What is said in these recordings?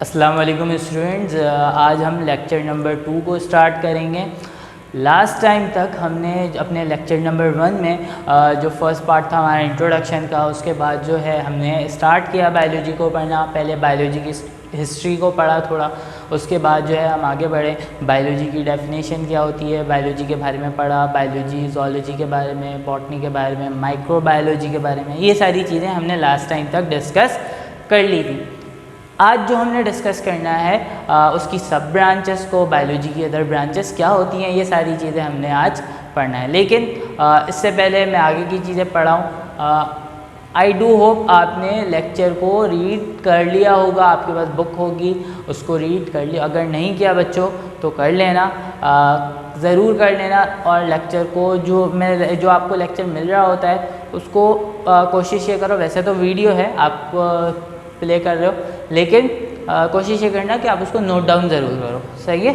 अस्सलाम वालेकुम स्टूडेंट्स, आज हम लेक्चर नंबर 2 को स्टार्ट करेंगे। लास्ट टाइम तक हमने अपने लेक्चर नंबर 1 में जो फर्स्ट पार्ट था हमारा इंट्रोडक्शन का, उसके बाद जो है हमने स्टार्ट किया बायोलॉजी को पढ़ना। पहले बायोलॉजी की हिस्ट्री को पढ़ा थोड़ा, उसके बाद जो है हम आगे बढ़े, बायोलॉजी की डेफिनेशन क्या होती है, बायोलॉजी के बारे में पढ़ा, बायोलॉजी ज़ूलॉजी के बारे में, बॉटनी के बारे में, माइक्रोबायोलॉजी के बारे में। ये सारी चीज़ें हमने लास्ट टाइम तक डिस्कस कर ली थी। आज जो हमने डिस्कस करना है उसकी सब ब्रांचेस को, बायोलॉजी की अदर ब्रांचेस क्या होती हैं, ये सारी चीज़ें हमने आज पढ़ना है। लेकिन इससे पहले मैं आगे की चीज़ें पढ़ाऊँ, आई डू होप आपने लेक्चर को रीड कर लिया होगा, आपके पास बुक होगी, उसको रीड कर लिया। अगर नहीं किया बच्चों तो कर लेना, ज़रूर कर लेना। और लेक्चर को जो आपको लेक्चर मिल रहा होता है उसको कोशिश ये करो, वैसे तो वीडियो है आप प्ले कर रहे हो, लेकिन कोशिश ये करना कि आप उसको नोट डाउन ज़रूर करो, सही है,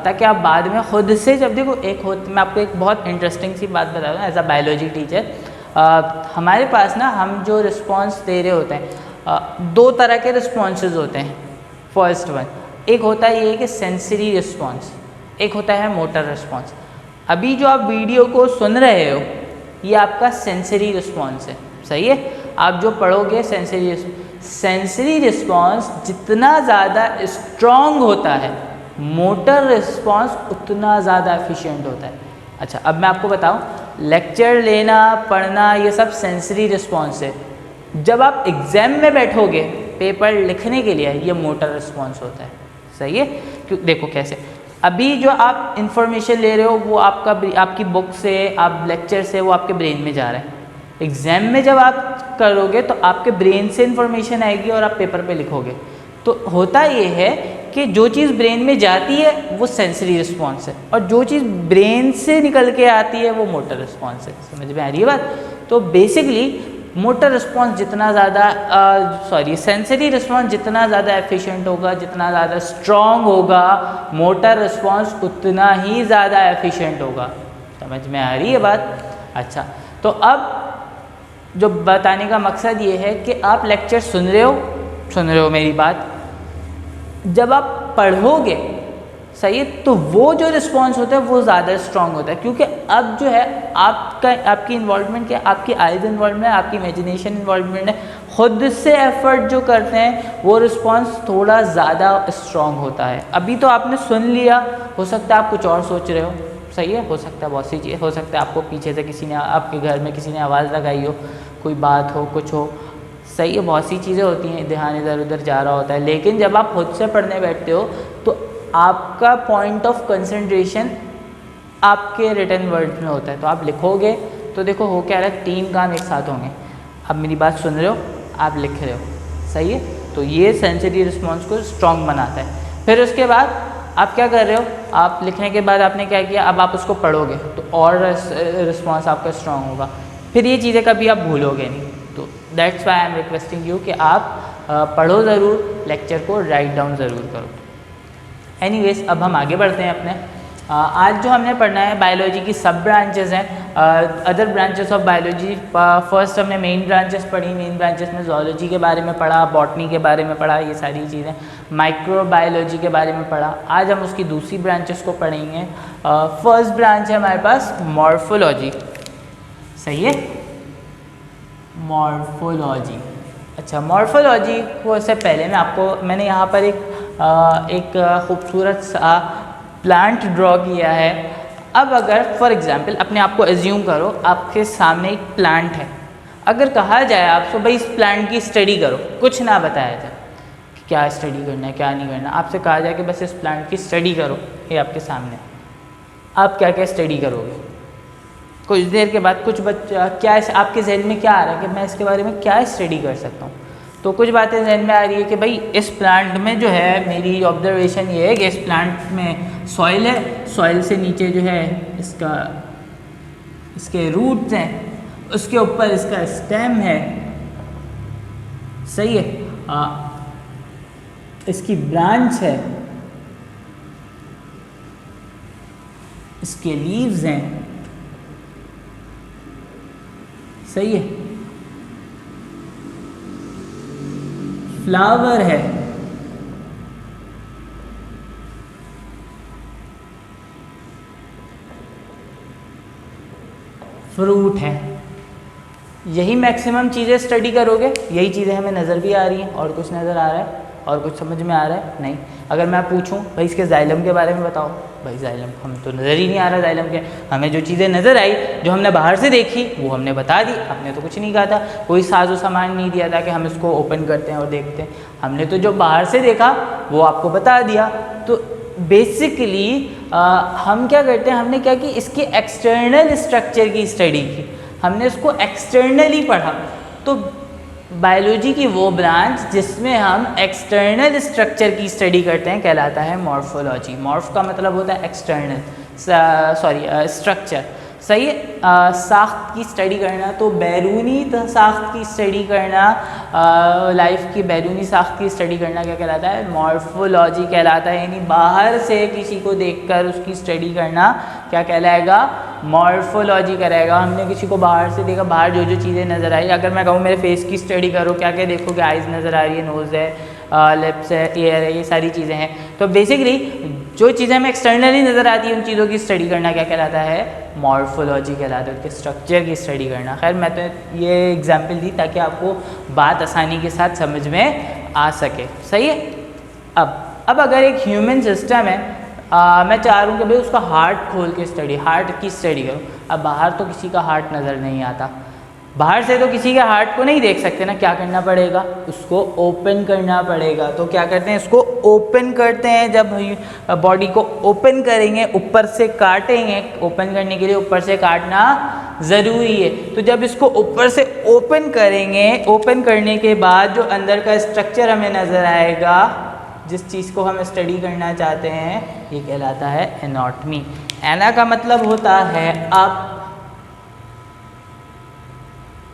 ताकि आप बाद में ख़ुद से जब देखो मैं आपको एक बहुत इंटरेस्टिंग सी बात बता दूँ। एज अ बायोलॉजी टीचर हमारे पास ना, हम जो रिस्पॉन्स दे रहे होते हैं, दो तरह के रिस्पॉन्सेज होते हैं। फर्स्ट वन, एक होता है ये कि सेंसरी रिस्पॉन्स, एक होता है मोटर रिस्पॉन्स। अभी जो आप वीडियो को सुन रहे हो ये आपका सेंसरी रिस्पॉन्स है, सही है। आप जो पढ़ोगे सेंसरी रिस्पॉन्स जितना ज़्यादा स्ट्रॉन्ग होता है, मोटर रिस्पॉन्स उतना ज़्यादा एफिशिएंट होता है। अच्छा, अब मैं आपको बताऊं, लेक्चर लेना, पढ़ना, ये सब सेंसरी रिस्पॉन्स है। जब आप एग्ज़ाम में बैठोगे पेपर लिखने के लिए, ये मोटर रिस्पॉन्स होता है, सही है। क्यों, देखो कैसे, अभी जो आप इंफॉर्मेशन ले रहे हो वो आपकी बुक से, आप लेक्चर से, वो आपके ब्रेन में जा रहा है। एग्ज़ाम में जब आप करोगे तो आपके ब्रेन से इन्फॉर्मेशन आएगी और आप पेपर पे लिखोगे। तो होता ये है कि जो चीज़ ब्रेन में जाती है वो सेंसरी रिस्पॉन्स है, और जो चीज़ ब्रेन से निकल के आती है वो मोटर रिस्पॉन्स है। समझ में आ रही है बात? तो बेसिकली मोटर रिस्पॉन्स जितना ज़्यादा सेंसरी रिस्पॉन्स जितना ज़्यादा एफिशिएंट होगा, जितना ज़्यादा स्ट्रॉन्ग होगा, मोटर रिस्पॉन्स उतना ही ज़्यादा एफिशिएंट होगा। समझ में आ रही है बात? अच्छा, तो अब जो बताने का मकसद ये है कि आप लेक्चर सुन रहे हो मेरी बात, जब आप पढ़ोगे, सही है, तो वो जो रिस्पॉन्स होता है वो ज़्यादा स्ट्रॉन्ग होता है। क्योंकि अब जो है आपकी इन्वॉल्वमेंट क्या, आपकी आइज इन्वॉल्वमेंट है, आपकी इमेजिनेशन इन्वॉल्वमेंट है, खुद से एफर्ट जो करते हैं वो रिस्पॉन्स थोड़ा ज़्यादा स्ट्रॉन्ग होता है। अभी तो आपने सुन लिया, हो सकता है आप कुछ और सोच रहे हो, सही है, हो सकता है बहुत सी चीज़, हो सकता है आपको पीछे से किसी ने, आपके घर में किसी ने आवाज़ लगाई हो, कोई बात हो, कुछ हो, सही है, बहुत सी चीज़ें होती हैं, ध्यान इधर उधर जा रहा होता है। लेकिन जब आप खुद से पढ़ने बैठते हो तो आपका पॉइंट ऑफ कंसंट्रेशन आपके रिटन वर्ड्स में होता है। तो आप लिखोगे तो देखो हो क्या रहा है, 3 काम एक साथ होंगे। आप मेरी बात सुन रहे हो, आप लिख रहे हो, सही है। तो ये सेंसरी रिस्पॉन्स को स्ट्रॉन्ग बनाता है। फिर उसके बाद आप क्या कर रहे हो, आप लिखने के बाद आपने क्या किया, अब आप उसको पढ़ोगे तो और रिस्पॉन्स आपका स्ट्रॉन्ग होगा। फिर ये चीज़ें कभी आप भूलोगे नहीं। तो that's why I am requesting you कि आप पढ़ो ज़रूर, लेक्चर को राइट डाउन ज़रूर करो। एनीवेज, अब हम आगे बढ़ते हैं अपने। आज जो हमने पढ़ना है, बायोलॉजी की सब ब्रांचेस हैं, other branches of biology. First हमने मेन ब्रांचेस पढ़ी, मेन ब्रांचेस में ज़ूलॉजी के बारे में पढ़ा, बॉटनी के बारे में पढ़ा, ये सारी चीज़ें, माइक्रोबायोलॉजी के बारे में पढ़ा। आज हम उसकी दूसरी ब्रांचेस को पढ़ेंगे। फर्स्ट ब्रांच है हमारे पास मॉर्फोलॉजी, सही है, मॉर्फोलॉजी। अच्छा, मॉर्फोलॉजी को से पहले मैंने यहाँ पर एक खूबसूरत सा प्लांट ड्रॉ किया है। अब अगर फॉर एग्जांपल अपने आप को एज्यूम करो, आपके सामने एक प्लांट है। अगर कहा जाए आपसे भाई इस प्लांट की स्टडी करो, कुछ ना बताया जाए कि क्या स्टडी करना है क्या नहीं करना, आपसे कहा जाए कि बस इस प्लांट की स्टडी करो, ये आपके सामने, आप क्या क्या स्टडी करोगे? कुछ देर के बाद कुछ बच्चा क्या आपके जहन में क्या आ रहा है कि मैं इसके बारे में क्या स्टडी कर सकता हूँ? तो कुछ बातें जहन में आ रही है कि भाई इस प्लांट में जो है, मेरी ऑब्जर्वेशन ये है कि इस प्लांट में सॉइल है, सॉइल से नीचे जो है इसके रूट्स हैं, उसके ऊपर इसका स्टेम है, सही है, इसकी ब्रांच है, इसके लीव्स हैं, सही है, फ्लावर है, फ्रूट है। यही मैक्सिमम चीज़ें स्टडी करोगे, यही चीज़ें हमें नज़र भी आ रही हैं। और कुछ नज़र आ रहा है? और कुछ समझ में आ रहा है? नहीं। अगर मैं पूछूं भाई इसके जाइलम के बारे में बताओ, भाई जाइलम हमें तो नज़र ही नहीं आ रहा जाइलम के। हमें जो चीज़ें नज़र आई, जो हमने बाहर से देखी, वो हमने बता दी। हमने तो कुछ नहीं कहा था, कोई साजो सामान नहीं दिया था कि हम इसको ओपन करते हैं और देखते हैं। हमने तो जो बाहर से देखा वो आपको बता दिया। तो बेसिकली हम क्या करते हैं, हमने क्या कि इसके एक्सटर्नल स्ट्रक्चर की स्टडी की, हमने इसको एक्सटर्नली पढ़ा। तो बायोलॉजी की वो ब्रांच जिसमें हम एक्सटर्नल स्ट्रक्चर की स्टडी करते हैं कहलाता है मॉर्फोलॉजी। मॉर्फ का मतलब होता है एक्सटर्नल, स्ट्रक्चर, सही है। साख्त की स्टडी करना, तो बैरूनी साख्त की स्टडी करना, लाइफ की बैरूनी साख्त की स्टडी करना क्या कहलाता है? मॉर्फोलॉजी कहलाता है। यानी बाहर से किसी को देखकर उसकी स्टडी करना क्या कहलाएगा? मॉर्फोलॉजी करेगा। हमने किसी को बाहर से देखा, बाहर जो जो चीज़ें नज़र आई, अगर मैं कहूँ मेरे फेस की स्टडी करो, क्या क्या देखोगे? आइज़ नज़र आ रही है, नोज़ है, लिप्स है, ईयर है, ये सारी चीज़ें हैं। तो बेसिकली जो चीज़ें हमें एक्सटर्नली नज़र आती है उन चीज़ों की स्टडी करना क्या कहलाता है? मॉर्फोलॉजी कहलाता है, उनके स्ट्रक्चर की स्टडी करना। खैर मैं तो ये एग्जाम्पल दी ताकि आपको बात आसानी के साथ समझ में आ सके, सही है। अब अगर एक ह्यूमन सिस्टम है, मैं चाह रहा हूँ कि भाई उसका हार्ट खोल के स्टडी, हार्ट की स्टडी करो। अब बाहर तो किसी का हार्ट नज़र नहीं आता, बाहर से तो किसी के हार्ट को नहीं देख सकते ना, क्या करना पड़ेगा? उसको ओपन करना पड़ेगा। तो क्या करते हैं? इसको ओपन करते हैं। जब बॉडी को ओपन करेंगे, ऊपर से काटेंगे, ओपन करने के लिए ऊपर से काटना ज़रूरी है। तो जब इसको ऊपर से ओपन करेंगे, ओपन करने के बाद जो अंदर का स्ट्रक्चर हमें नज़र आएगा, जिस चीज़ को हम स्टडी करना चाहते हैं, ये कहलाता है एनाटॉमी। एना का मतलब होता है अप,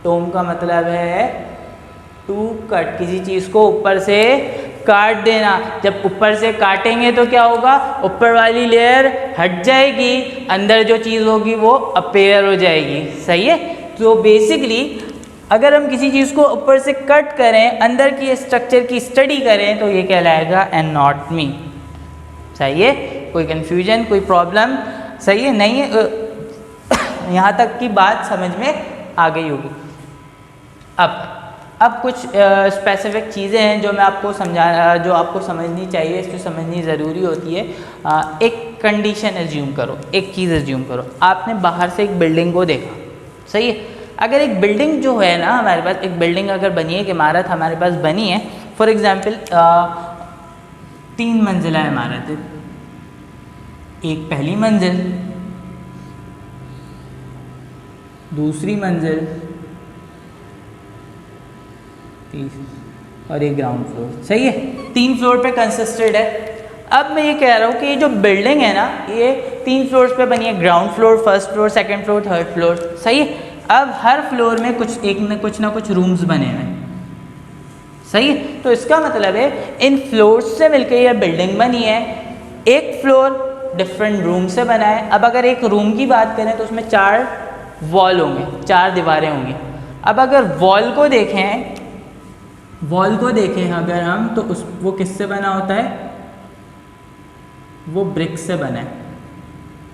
टोम का मतलब है टू कट, किसी चीज़ को ऊपर से काट देना। जब ऊपर से काटेंगे तो क्या होगा? ऊपर वाली लेयर हट जाएगी, अंदर जो चीज़ होगी वो अपेयर हो जाएगी, सही है। तो बेसिकली अगर हम किसी चीज़ को ऊपर से कट करें, अंदर की स्ट्रक्चर की स्टडी करें, तो ये कहलाएगा एनाटॉमी, सही है। कोई कन्फ्यूजन, कोई प्रॉब्लम? सही है, नहीं है? यहाँ तक की बात समझ में आ गई होगी। अब कुछ स्पेसिफिक चीज़ें हैं जो मैं आपको जो आपको समझनी चाहिए, इसको समझनी ज़रूरी होती है। एक कंडीशन एज्यूम करो, एक चीज़ एज्यूम करो, आपने बाहर से एक बिल्डिंग को देखा, सही है। अगर एक बिल्डिंग जो है ना, हमारे पास एक बिल्डिंग अगर बनी है, एक इमारत हमारे पास बनी है, फॉर एग्ज़ाम्पल 3 मंजिला इमारत है। एक पहली मंजिल, दूसरी मंजिल, और एक ग्राउंड फ्लोर, सही है। 3 फ्लोर पे कंसिस्टेड है। अब मैं ये कह रहा हूँ कि ये जो बिल्डिंग है ना, ये 3 फ्लोर्स पे बनी है, ground floor, first floor, second floor, third floor, सही है। अब हर फ्लोर में कुछ ना कुछ रूम्स बने हुए हैं, सही है। तो इसका मतलब है इन फ्लोर्स से मिलकर यह बिल्डिंग बनी है। एक फ्लोर डिफरेंट रूम से बना है। अब अगर एक रूम की बात करें तो उसमें 4 वॉल होंगे, 4 दीवारें होंगी। अब अगर वॉल को देखें अगर हम, तो वो किससे बना होता है? वो ब्रिक से बना है,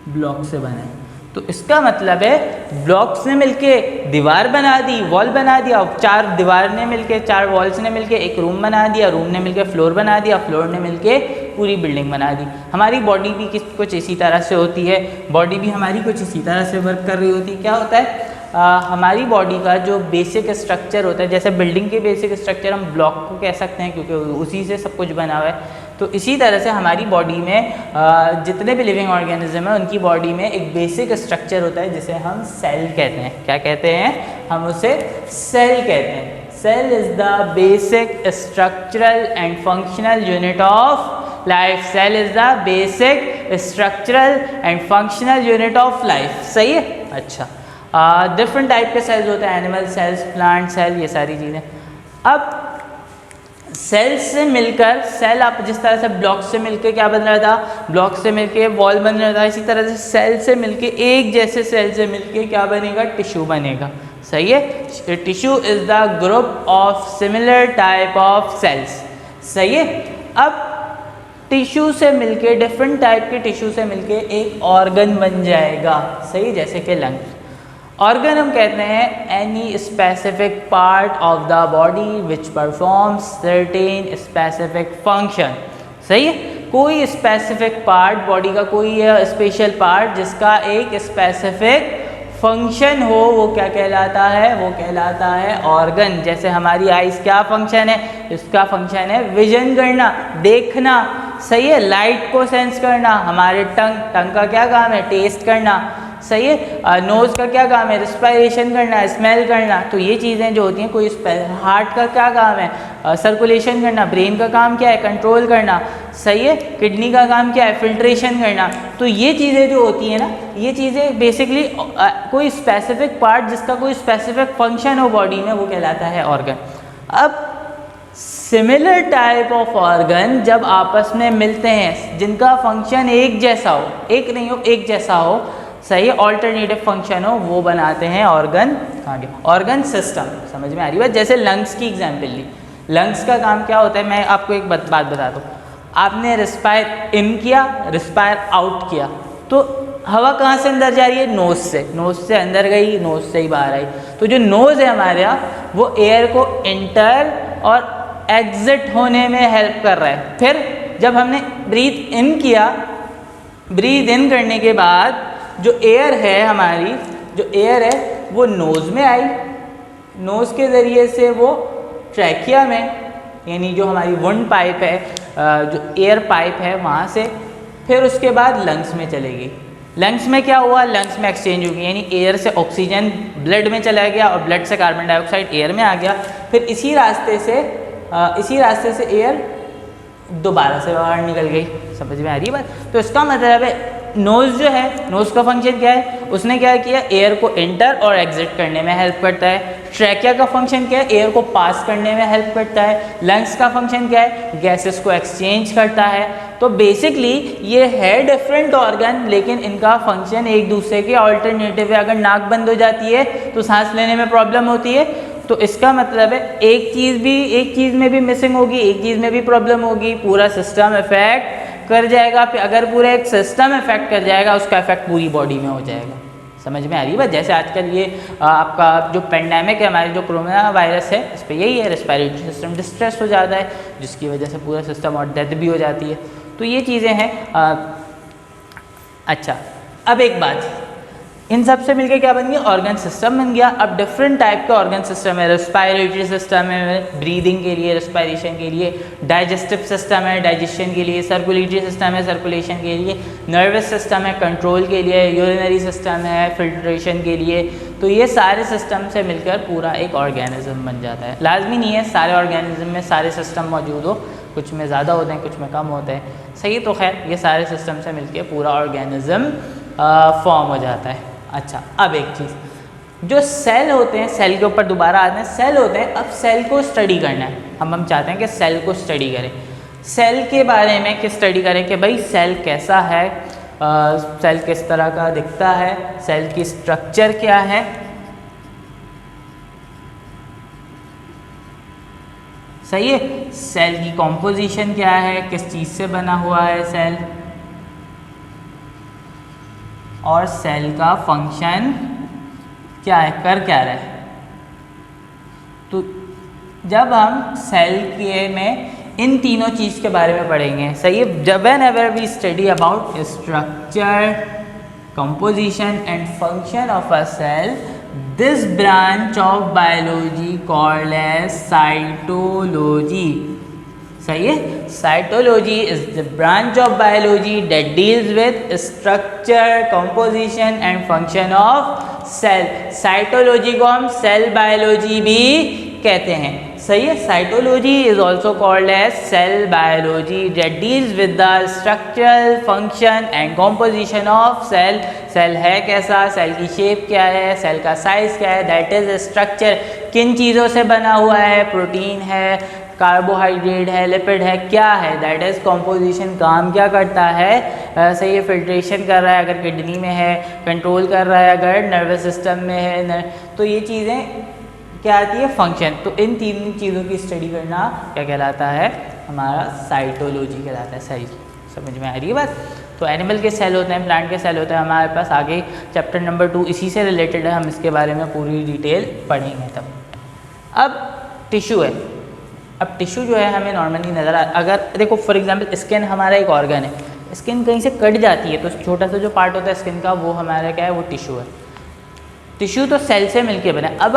ब्लॉक से बना है। तो इसका मतलब है ब्लॉक से मिलके दीवार बना दी, वॉल बना दिया, 4 दीवार ने मिलके, 4 वॉल्स ने मिलके एक रूम बना दिया, रूम ने मिलके फ्लोर बना दिया, फ्लोर ने मिलके पूरी बिल्डिंग बना दी। हमारी बॉडी भी कुछ इसी तरह से होती है, बॉडी भी हमारी कुछ इसी तरह से वर्क कर रही होती है। क्या होता है? हमारी बॉडी का जो बेसिक स्ट्रक्चर होता है, जैसे बिल्डिंग के बेसिक स्ट्रक्चर हम ब्लॉक को कह सकते हैं क्योंकि उसी से सब कुछ बना हुआ है। तो इसी तरह से हमारी बॉडी में जितने भी लिविंग ऑर्गेनिज्म है उनकी बॉडी में एक बेसिक स्ट्रक्चर होता है जिसे हम सेल कहते हैं। क्या कहते हैं? हम उसे सेल कहते हैं। Cell is the basic structural and functional unit of life. Cell is the basic structural and functional unit of life, सही है। अच्छा, डिफरेंट टाइप के सेल्स होते हैं, एनिमल सेल्स, प्लांट सेल, ये सारी चीज़ें। अब सेल से मिलकर, सेल आप जिस तरह से ब्लॉक से मिलकर क्या बन रहा था? ब्लॉक से मिलकर वॉल बन रहा था, इसी तरह से सेल से मिलकर, एक जैसे सेल से मिलकर क्या बनेगा? टिश्यू बनेगा, सही है। Tissue is the group of similar type of cells, सही है। अब टिश्यू से मिलके, डिफरेंट टाइप के टिश्यू से मिलके एक ऑर्गन बन जाएगा, सही, जैसे कि लंग्स। ऑर्गन हम कहते हैं any specific part of the body which performs certain specific function. सही है, कोई स्पेसिफिक पार्ट, बॉडी का कोई स्पेशल पार्ट जिसका एक स्पेसिफिक फंक्शन हो, वो क्या कहलाता है? वो कहलाता है ऑर्गन। जैसे हमारी आइज़ क्या फंक्शन है? इसका फंक्शन है विजन करना, देखना। सही है, लाइट को सेंस करना। हमारे टंग का क्या काम है? टेस्ट करना। सही है, नोज़ का क्या काम है? रिस्पायरेशन करना, स्मेल करना। तो ये चीज़ें जो होती हैं, कोई हार्ट का क्या काम है? सर्कुलेशन करना। ब्रेन का काम क्या है? कंट्रोल करना। सही है, किडनी का काम क्या है? फिल्ट्रेशन करना। तो ये चीज़ें जो होती हैं ना, ये चीज़ें बेसिकली कोई स्पेसिफिक पार्ट जिसका कोई स्पेसिफिक फंक्शन हो बॉडी में, वो कहलाता है ऑर्गन। अब सिमिलर टाइप ऑफ ऑर्गन जब आपस में मिलते हैं, जिनका फंक्शन एक जैसा हो, एक नहीं हो, एक जैसा हो, सही, ऑल्टरनेटिव फंक्शन हो, वो बनाते हैं ऑर्गन। Organ system. समझ में आ रही बात? जैसे लंग्स की एग्जांपल ली। लंग्स का काम क्या होता है? मैं आपको एक बात बता दूँ। आपने रिस्पायर इन किया, रिस्पायर आउट किया, तो हवा कहाँ से अंदर जा रही है? नोज़ से। नोज़ से अंदर गई, नोज़ से ही बाहर आई। तो जो नोज़ है हमारे यहाँ, वो एयर को इंटर और एग्जिट होने में हेल्प कर रहा है। फिर जब हमने ब्रीथ इन किया, ब्रीथ इन करने के बाद जो एयर है हमारी, जो एयर है वो नोज़ में आई, नोज़ के ज़रिए से वो ट्रैकिया में, यानी जो हमारी वुंड पाइप है, जो एयर पाइप है, वहाँ से फिर उसके बाद लंग्स में चलेगी। लंग्स में क्या हुआ? लंग्स में एक्सचेंज होगी, यानी एयर से ऑक्सीजन ब्लड में चला गया और ब्लड से कार्बन डाइऑक्साइड एयर में आ गया। फिर इसी रास्ते से एयर दोबारा से बाहर निकल गई। समझ में आ रही है बात? तो इसका मतलब है नोज़ जो है, नोज़ का फंक्शन क्या है? उसने क्या किया? एयर को इंटर और एग्जिट करने में हेल्प करता है। ट्रैकिया का फंक्शन क्या है? एयर को पास करने में हेल्प करता है। लंग्स का फंक्शन क्या है? गैसेस को एक्सचेंज करता है। तो बेसिकली ये है डिफरेंट ऑर्गन, लेकिन इनका फंक्शन एक दूसरे के ऑल्टरनेटिव है। अगर नाक बंद हो जाती है तो सांस लेने में प्रॉब्लम होती है, तो इसका मतलब है एक चीज़ में भी मिसिंग होगी, एक चीज़ में भी प्रॉब्लम होगी, पूरा सिस्टम इफेक्ट कर जाएगा। फिर अगर पूरा एक सिस्टम इफेक्ट कर जाएगा, उसका इफेक्ट पूरी बॉडी में हो जाएगा। समझ में आ रही है बात? जैसे आजकल ये आपका जो पेंडेमिक है, हमारे जो कोरोना वायरस है, इस पर यही है, रेस्पिरेटरी सिस्टम डिस्ट्रेस हो जाता है, जिसकी वजह से पूरा सिस्टम और डेथ भी हो जाती है। तो ये चीज़ें हैं। अच्छा, अब एक बात, इन सब से मिलकर क्या बन गया? ऑर्गन सिस्टम बन गया। अब डिफरेंट टाइप के ऑर्गन सिस्टम है। रेस्पिरेटरी सिस्टम है, ब्रीदिंग के लिए, रेस्पिरेशन के लिए। डाइजेस्टिव सिस्टम है, डाइजेशन के लिए। सर्कुलेटरी सिस्टम है, सर्कुलेशन के लिए। नर्वस सिस्टम है, कंट्रोल के लिए। यूरिनरी सिस्टम है, फिल्ट्रेशन के लिए। तो ये सारे सिस्टम से मिलकर पूरा एक ऑर्गेनिज्म बन जाता है। लाजमी नहीं है सारे ऑर्गेनिज्म में सारे सिस्टम मौजूद हो, कुछ में ज़्यादा होते हैं, कुछ में कम होते हैं। सही, तो खैर ये सारे सिस्टम से मिलकर पूरा ऑर्गेनिज्म फॉर्म हो जाता है। अच्छा, अब एक चीज़, जो सेल होते हैं, सेल के ऊपर दोबारा आते हैं। सेल होते हैं, अब सेल को स्टडी करना है। हम चाहते हैं कि सेल को स्टडी करें। सेल के बारे में कि स्टडी करें कि भाई सेल कैसा है, सेल किस तरह का दिखता है, सेल की स्ट्रक्चर क्या है। सही है, सेल की कॉम्पोजिशन क्या है, किस चीज़ से बना हुआ है सेल, और सेल का फंक्शन क्या है, कर क्या रहा है। तो जब हम सेल के में इन तीनों चीज़ के बारे में पढ़ेंगे, सही है, जब whenever we study about structure, composition and function of a cell, this branch of biology called as cytology. सही है, cytology is the branch of biology that deals with structure, composition and function of cell. Cytology को हम cell biology भी कहते हैं। सही है, cytology is also called as cell biology that deals with the structure, function and composition of cell. Cell है कैसा, cell की शेप क्या है, सेल का साइज क्या है, दैट इज स्ट्रक्चर, किन चीज़ों से बना हुआ है, प्रोटीन है, कार्बोहाइड्रेट है, लिपिड है, क्या है, दैट इज़ कॉम्पोजिशन, काम क्या करता है। सही है, फिल्ट्रेशन कर रहा है अगर किडनी में है, कंट्रोल कर रहा है अगर नर्वस सिस्टम में है। तो ये चीज़ें क्या आती है, फंक्शन। तो इन तीन चीज़ों की स्टडी करना क्या कहलाता है, हमारा साइटोलॉजी कहलाता है। सही, समझ में आ रही है बात। तो एनिमल के सेल होते हैं, प्लांट के सेल होते हैं हमारे पास। आगे चैप्टर नंबर 2 इसी से रिलेटेड है, हम इसके बारे में पूरी डिटेल पढ़ेंगे तब। अब टिश्यू है। अब टिश्यू जो है हमें नॉर्मली नज़र अगर देखो फॉर एग्जांपल स्किन हमारा एक ऑर्गन है, स्किन कहीं से कट जाती है तो छोटा सा जो पार्ट होता है स्किन का वो हमारा क्या है, वो टिश्यू है। टिश्यू तो सेल से मिलके बना है। अब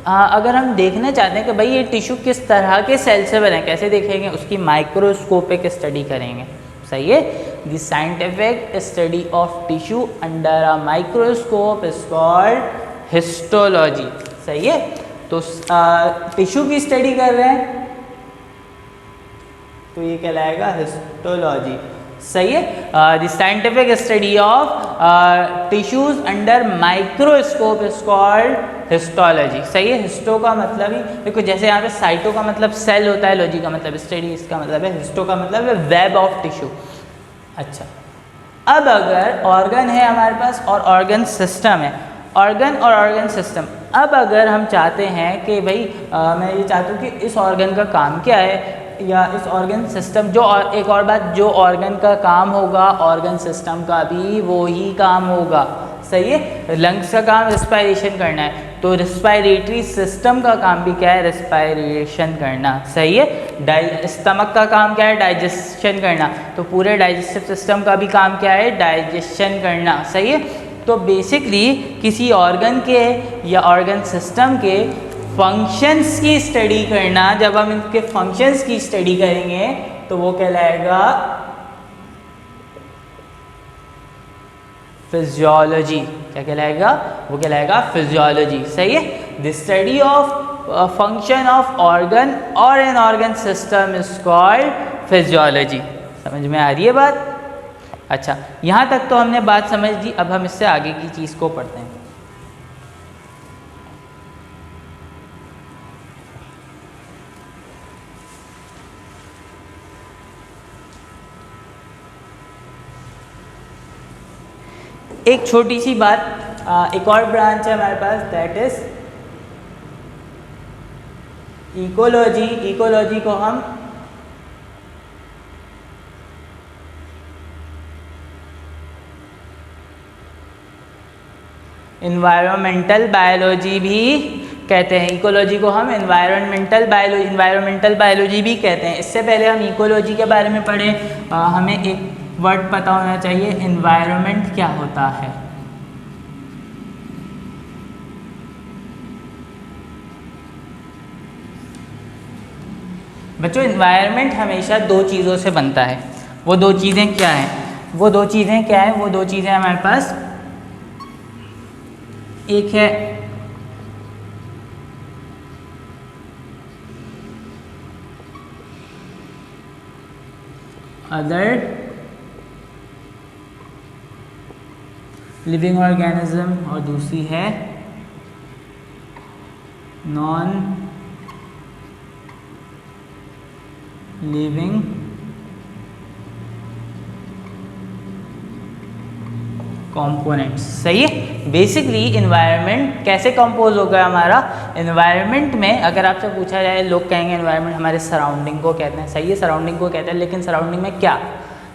अगर हम देखना चाहते हैं कि भाई ये टिश्यू किस तरह के सेल से बना है, कैसे देखेंगे, उसकी माइक्रोस्कोपिक स्टडी करेंगे। सही है। The scientific study of tissue under a microscope is called histology. सही है। तो टिश्यू की स्टडी कर रहे हैं तो ये कहलाएगा हिस्टोलॉजी। सही है। The scientific study of tissues under microscope is called histology. सही है। हिस्टो का मतलब ही देखो, जैसे यहाँ पे साइटो का मतलब सेल होता है, लॉजी का मतलब स्टडी, इसका मतलब है हिस्टो का मतलब है वेब ऑफ टिश्यू। अच्छा, अब अगर ऑर्गन है हमारे पास और ऑर्गन सिस्टम है, ऑर्गन और ऑर्गन सिस्टम। अब अगर हम चाहते हैं कि भाई मैं ये चाहता हूँ कि इस ऑर्गन का काम क्या है या इस ऑर्गन सिस्टम जो एक और बात, जो ऑर्गन का काम होगा ऑर्गन सिस्टम का भी वो ही काम होगा। सही है। लंग्स का काम रिस्पायरेशन करना है तो रिस्पायरेटरी सिस्टम का काम भी क्या है, रिस्पायरेशन करना। सही है। स्टमक का काम क्या है, डाइजेशन करना, तो पूरे डाइजेस्टिव सिस्टम का भी काम क्या है, डाइजेशन करना। सही है। तो बेसिकली किसी ऑर्गन के या ऑर्गन सिस्टम के फंक्शंस की स्टडी करना, जब हम इनके फंक्शंस की स्टडी करेंगे तो वो कहलाएगा फिजियोलॉजी। क्या कहलाएगा, वो कहलाएगा फिजियोलॉजी। सही है। The study of function of organ और an organ system is called physiology. समझ में आ रही है बात? अच्छा, यहाँ तक तो हमने बात समझ ली। अब हम इससे आगे की चीज़ को पढ़ते हैं। एक छोटी सी बात, एक और ब्रांच है हमारे पास, दैट इज इकोलॉजी। इकोलॉजी को हम इन्वायरमेंटल बायोलॉजी भी कहते हैं। इकोलॉजी को हम इन्वायरमेंटल बायोलॉजी भी कहते हैं। इससे पहले हम इकोलॉजी के बारे में पढ़े, हमें एक वर्ड पता होना चाहिए, एनवायरनमेंट क्या होता है। बच्चों, एनवायरनमेंट हमेशा दो चीज़ों से बनता है। वो दो चीज़ें क्या हैं? वो दो चीज़ें हमारे पास, एक है अदर लिविंग ऑर्गेनिज्म और दूसरी है नॉन लिविंग कंपोनेंट्स। सही है। बेसिकली एनवायरनमेंट कैसे कंपोज होगा हमारा? एनवायरनमेंट में अगर आपसे पूछा जाए, लोग कहेंगे एनवायरनमेंट हमारे सराउंडिंग को कहते हैं। सही है, सराउंडिंग को कहते हैं, लेकिन सराउंडिंग में क्या?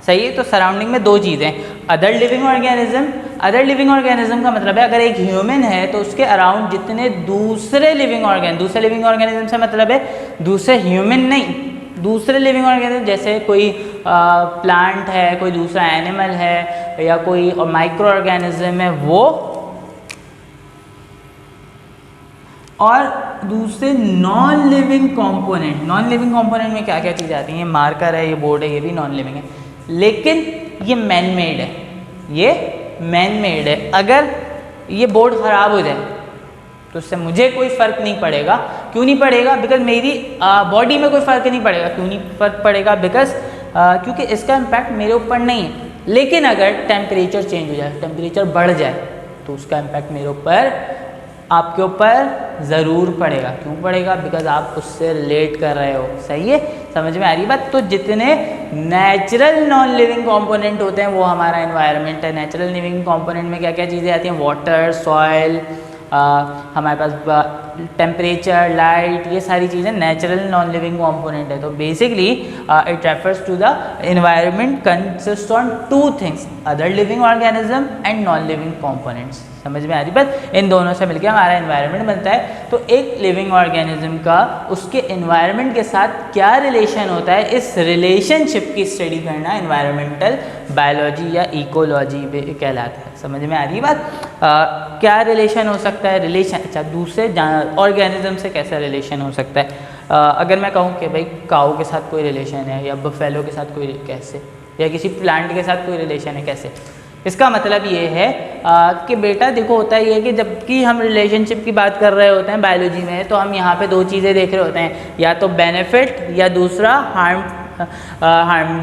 सही है। तो सराउंडिंग में दो चीज़ें, other living organism. Other living organism का मतलब है अगर एक ह्यूमन है तो उसके अराउंड जितने दूसरे लिविंग ऑर्गेनिज्म से मतलब है दूसरे ह्यूमन नहीं, दूसरे लिविंग ऑर्गेनिज्म, जैसे कोई प्लांट है, कोई दूसरा एनिमल है या कोई माइक्रो ऑर्गेनिज्म है वो, और दूसरे non living component. Non living component में क्या क्या चीज़ें आती हैं? ये मार्कर है, ये बोर्ड है, ये भी नॉन लिविंग है, लेकिन ये मैन मेड है। ये मैन मेड है। अगर ये बोर्ड ख़राब हो जाए तो उससे मुझे कोई फ़र्क नहीं पड़ेगा। क्यों नहीं पड़ेगा? बिकॉज मेरी बॉडी में कोई फ़र्क नहीं पड़ेगा। क्यों नहीं फ़र्क पड़ेगा? बिकॉज क्योंकि इसका इम्पैक्ट मेरे ऊपर नहीं है। लेकिन अगर टेम्परेचर चेंज हो जाए, टेम्परेचर बढ़ जाए, तो उसका इम्पैक्ट मेरे ऊपर, आपके ऊपर ज़रूर पड़ेगा। क्यों पड़ेगा? बिकॉज आप उससे रिलेट कर रहे हो। सही है, समझ में आ रही बात? तो जितने नेचुरल नॉन लिविंग कंपोनेंट होते हैं वो हमारा एनवायरनमेंट है। नेचुरल लिविंग कंपोनेंट में क्या क्या चीज़ें आती हैं? वाटर, सॉइल, हमारे पास टेम्परेचर, लाइट, ये सारी चीज़ें नेचुरल नॉन लिविंग कंपोनेंट है। तो basically it refers to the environment consist on two things, other living organism and non living components. समझ में आ रही बात? इन दोनों से मिलकर हमारा एनवायरनमेंट बनता है। तो एक लिविंग ऑर्गेनिज्म का उसके एनवायरनमेंट के साथ क्या रिलेशन होता है, इस रिलेशनशिप की स्टडी करना एनवायरमेंटल बायोलॉजी या इकोलॉजी कहलाता है। समझ में आ रही बात? क्या रिलेशन हो सकता है? रिलेशन, अच्छा, दूसरे ऑर्गेनिज्म से कैसा रिलेशन हो सकता है? अगर मैं कहूँ कि भाई काऊ के साथ कोई रिलेशन है, या बफेलो के साथ कोई, कैसे? या किसी प्लांट के साथ कोई रिलेशन है, कैसे? इसका मतलब ये है कि बेटा देखो, होता ये है कि जबकि हम रिलेशनशिप की बात कर रहे होते हैं बायोलॉजी में, तो हम यहाँ पे दो चीज़ें देख रहे होते हैं, या तो बेनिफिट या दूसरा हार्म,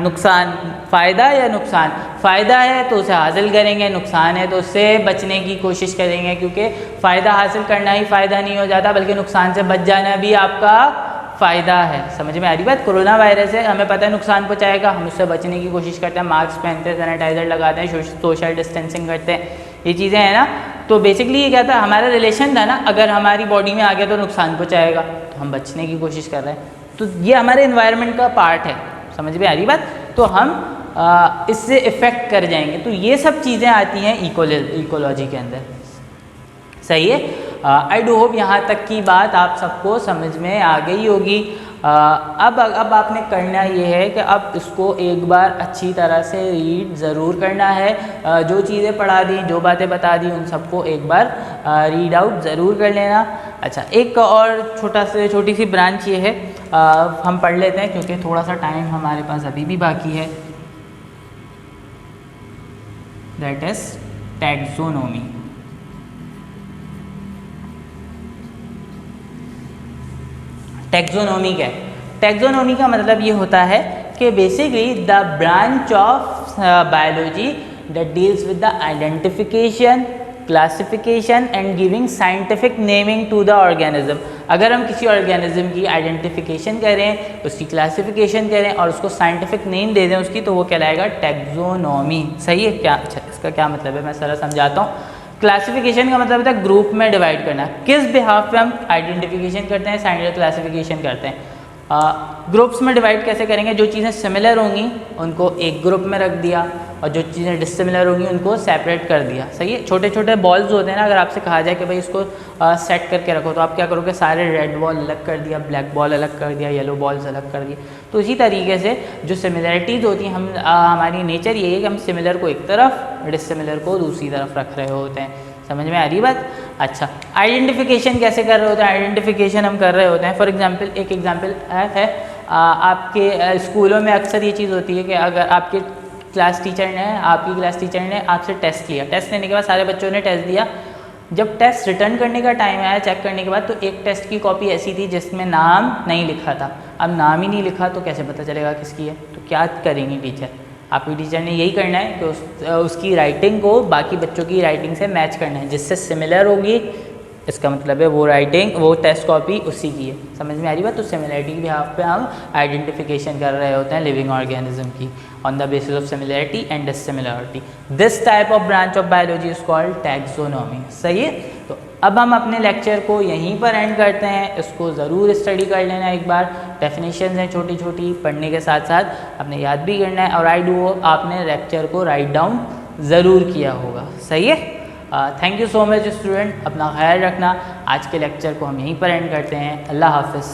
नुकसान, फ़ायदा या नुकसान। फ़ायदा है तो उसे हासिल करेंगे, नुकसान है तो उससे बचने की कोशिश करेंगे, क्योंकि फ़ायदा हासिल करना ही फ़ायदा नहीं हो जाता, बल्कि नुकसान से बच जाना भी आपका फ़ायदा है। समझ में आ रही बात? कोरोना वायरस है, हमें पता है नुकसान पहुंचाएगा, हम उससे बचने की कोशिश करते हैं, मास्क पहनते हैं, सैनिटाइज़र लगाते हैं, सोशल डिस्टेंसिंग करते हैं, ये चीज़ें हैं ना। तो बेसिकली ये क्या था, हमारा रिलेशन था ना, अगर हमारी बॉडी में आ गया तो नुकसान पहुंचाएगा, तो हम बचने की कोशिश कर रहे हैं। तो ये हमारे इन्वायरमेंट का पार्ट है। समझ में आ रही बात? तो हम इससे इफ़ेक्ट कर जाएंगे। तो ये सब चीज़ें आती हैं इकोलॉजी के अंदर। सही है? आई डू होप यहाँ तक की बात आप सबको समझ में आ गई होगी। अब आपने करना ये है कि अब इसको एक बार अच्छी तरह से रीड ज़रूर करना है। जो चीज़ें पढ़ा दी, जो बातें बता दी, उन सबको एक बार रीड आउट ज़रूर कर लेना। अच्छा, एक और छोटी सी ब्रांच ये है, हम पढ़ लेते हैं क्योंकि थोड़ा सा टाइम हमारे पास अभी भी बाकी है। That is taxonomy. टैक्सोनॉमी क्या है? टैक्सोनॉमी का मतलब ये होता है कि basically the branch of biology that deals with the identification, classification and giving scientific naming to the organism. अगर हम किसी ऑर्गेनिज्म की आइडेंटिफिकेशन करें, उसकी क्लासिफिकेशन करें और उसको साइंटिफिक नेम दे दें उसकी, तो वो कहलाएगा टैक्सोनॉमी। सही है क्या? अच्छा, इसका क्या मतलब है मैं सारा समझाता हूँ। क्लासिफिकेशन का मतलब होता है ग्रुप में डिवाइड करना। किस बिहाफ पे हम आइडेंटिफिकेशन करते हैं, साइंटिफिक क्लासिफिकेशन करते हैं? ग्रुप्स में डिवाइड कैसे करेंगे? जो चीज़ें सिमिलर होंगी उनको एक ग्रुप में रख दिया, और जो चीज़ें डिसिमिलर होंगी उनको सेपरेट कर दिया। सही है? छोटे छोटे बॉल्स होते हैं ना, अगर आपसे कहा जाए कि भाई इसको सेट करके रखो, तो आप क्या करोगे? सारे रेड बॉल अलग कर दिया, ब्लैक बॉल अलग कर दिया, येलो बॉल्स अलग कर दिए। तो इसी तरीके से जो सिमिलरिटीज़ होती हैं, हमारी नेचर ये है कि हम सिमिलर को एक तरफ, डिसिमिलर को दूसरी तरफ रख रहे होते हैं। समझ में आ रही बात? अच्छा, आइडेंटिफिकेशन कैसे कर रहे होते हैं? आइडेंटिफिकेशन हम कर रहे होते हैं, फॉर एग्जांपल एक एग्जांपल है, आपके स्कूलों में अक्सर ये चीज़ होती है कि अगर आपकी क्लास टीचर ने आपसे टेस्ट लिया, टेस्ट लेने के बाद सारे बच्चों ने टेस्ट दिया, जब टेस्ट रिटर्न करने का टाइम आया चेक करने के बाद, तो एक टेस्ट की कॉपी ऐसी थी जिसमें नाम नहीं लिखा था। अब नाम ही नहीं लिखा तो कैसे पता चलेगा किसकी है? तो क्या करेंगे टीचर? आपकी टीचर ने यही करना है कि उसकी राइटिंग को बाकी बच्चों की राइटिंग से मैच करना है, जिससे सिमिलर होगी, इसका मतलब है वो टेस्ट कॉपी उसी की है। समझ में आ रही बात? तो सिमिलरिटी के बिहाफ पे हम आइडेंटिफिकेशन कर रहे होते हैं लिविंग ऑर्गेनिज्म की, on the basis of similarity and dissimilarity. This type of branch of biology is called taxonomy. सही है? तो अब हम अपने लेक्चर को यहीं पर एंड करते हैं। इसको ज़रूर स्टडी कर लेना एक बार। डेफिनेशंस हैं छोटी छोटी, पढ़ने के साथ साथ अपने याद भी करना है, और आई डू आपने लेक्चर को राइट डाउन ज़रूर किया होगा। सही है? Thank you so much student, अपना ख्याल रखना। आज के लेक्चर को हम यहीं पर एंड करते हैं। अल्लाह हाफ़िज़।